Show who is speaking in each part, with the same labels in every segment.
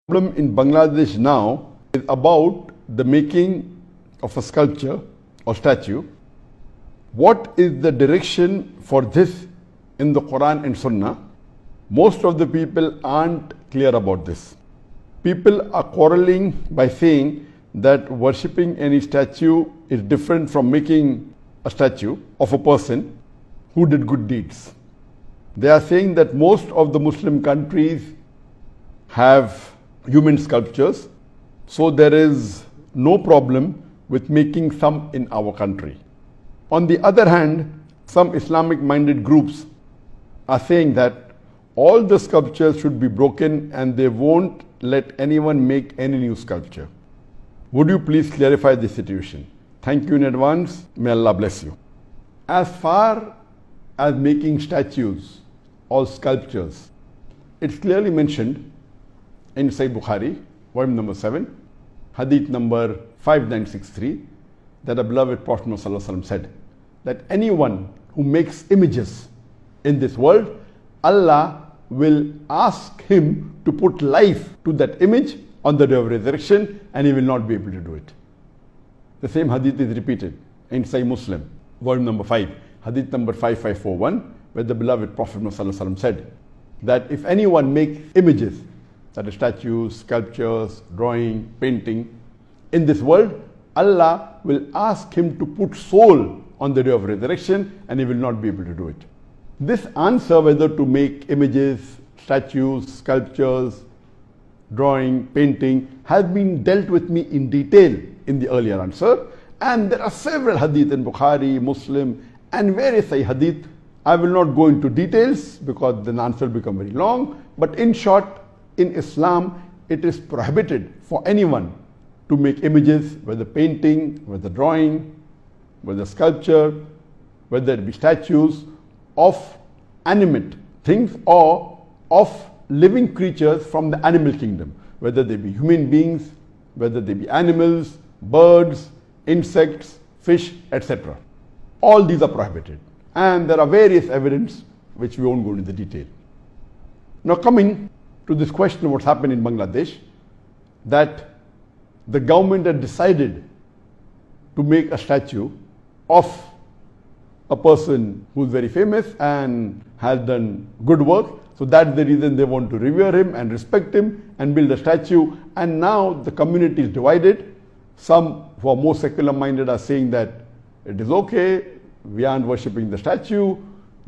Speaker 1: problem in Bangladesh now is about the making of a sculpture or statue. What is the direction for this in the Quran and Sunnah? Most of the people aren't clear about this. People are quarreling by saying that worshipping any statue is different from making a statue of a person who did good deeds. They are saying that most of the Muslim countries have human sculptures, so there is no problem with making some in our country. On the other hand, some Islamic-minded groups are saying that all the sculptures should be broken and they won't let anyone make any new sculpture. Would you please clarify the situation? Thank you in advance. May Allah bless you. As far as making statues or sculptures, it's clearly mentioned in Sahih Bukhari, volume number 7, hadith number 5963, that the beloved Prophet ﷺ said that anyone who makes images in this world, Allah will ask him to put life to that image on the day of resurrection, and he will not be able to do it. The same hadith is repeated in Sahih Muslim, volume number 5, hadith number 5541, where the beloved Prophet ﷺ said that if anyone makes images, that is statues, sculptures, drawing, painting, in this world, Allah will ask him to put soul on the day of resurrection, and he will not be able to do it. This answer, whether to make images, statues, sculptures, drawing, painting, has been dealt with me in detail in the earlier answer, and there are several hadith in Bukhari, Muslim, and various hadith. I will not go into details because the answer will become very long, but in short, in Islam, it is prohibited for anyone to make images, whether painting, whether drawing, whether sculpture, whether it be statues of animate things or of living creatures from the animal kingdom, whether they be human beings, whether they be animals, birds, insects, fish, etc. All these are prohibited. And there are various evidence which we won't go into the detail. Now coming to this question of what's happened in Bangladesh, that the government had decided to make a statue of a person who's very famous and has done good work. So that's the reason they want to revere him and respect him and build a statue. And now the community is divided. Some who are more secular minded are saying that it is okay, we aren't worshipping the statue,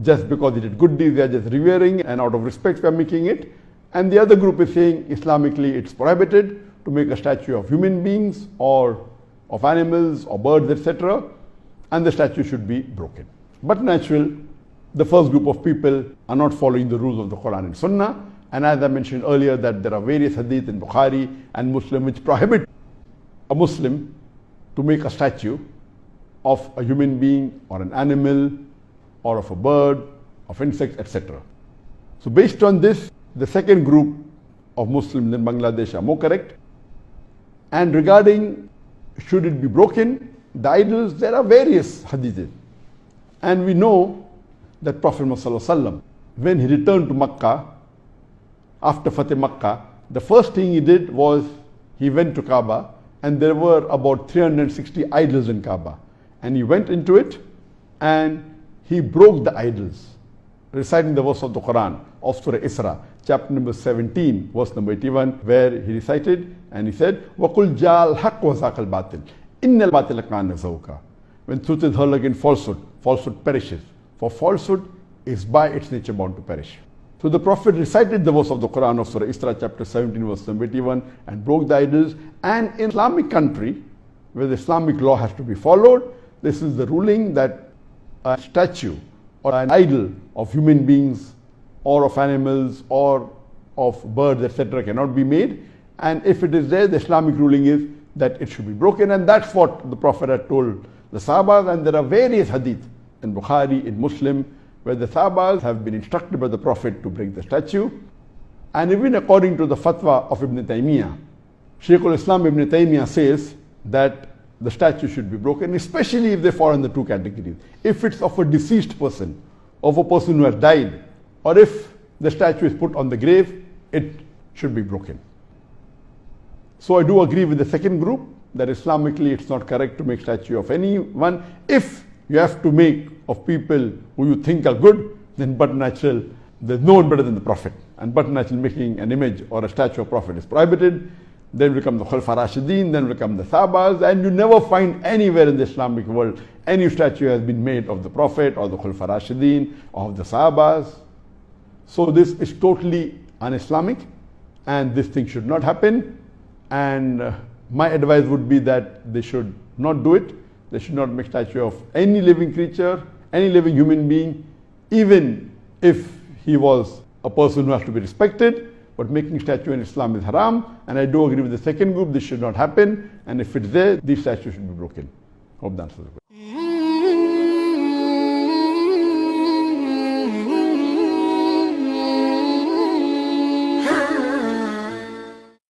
Speaker 1: just because he did good deeds, they are just revering, and out of respect we are making it. And the other group is saying Islamically it's prohibited to make a statue of human beings or of animals or birds, etc. and the statue should be broken. But natural, the first group of people are not following the rules of the Quran and Sunnah, and as I mentioned earlier that there are various hadith in Bukhari and Muslim which prohibit a Muslim to make a statue of a human being or an animal or of a bird, of insects, etc. So based on this, the second group of Muslims in Bangladesh are more correct. And regarding should it be broken, the idols, there are various hadiths. And we know that Prophet ﷺ, when he returned to Makkah, after Fateh Makkah, the first thing he did was he went to Kaaba, and there were about 360 idols in Kaaba. And he went into it and he broke the idols, reciting the verse of the Quran of Surah Isra, chapter number 17, verse number 81, where he recited and he said, وَقُلْ جَاءَ الْحَقُّ وَزَاقَ الْبَاطِلِ إِنَّ الْبَاطِلَ كَانَ زَهُوقًا. When truth is heard against falsehood, falsehood perishes. For falsehood is by its nature bound to perish. So the Prophet recited the verse of the Quran of Surah Isra, chapter 17, verse number 81, and broke the idols. And in Islamic country, where the Islamic law has to be followed, this is the ruling that a statue or an idol of human beings or of animals or of birds, etc. cannot be made. And if it is there, the Islamic ruling is that it should be broken. And that's what the Prophet had told the Sahabas. And there are various hadith in Bukhari, in Muslim, where the Sahabas have been instructed by the Prophet to break the statue. And even according to the fatwa of Ibn Taymiyyah, Shaykh al-Islam Ibn Taymiyyah says that the statue should be broken, especially if they fall in the two categories. If it's of a deceased person, of a person who has died, or if the statue is put on the grave, it should be broken. So I do agree with the second group that Islamically it's not correct to make statue of anyone. If you have to make of people who you think are good, then but natural, there's no one better than the Prophet. And but natural making an image or a statue of Prophet is prohibited. Then will come the Khulafa Rashidin, then will come the Sahabas, and you never find anywhere in the Islamic world any statue has been made of the Prophet or the Khulafa Rashidin or of the Sahabas. So this is totally un-Islamic, and this thing should not happen. And my advice would be that they should not do it. They should not make statue of any living creature, any living human being, even if he was a person who has to be respected. But making statue in Islam is haram, and I do agree with the second group, this should not happen, and if it's there, these statues should be broken. Hope that answers the question.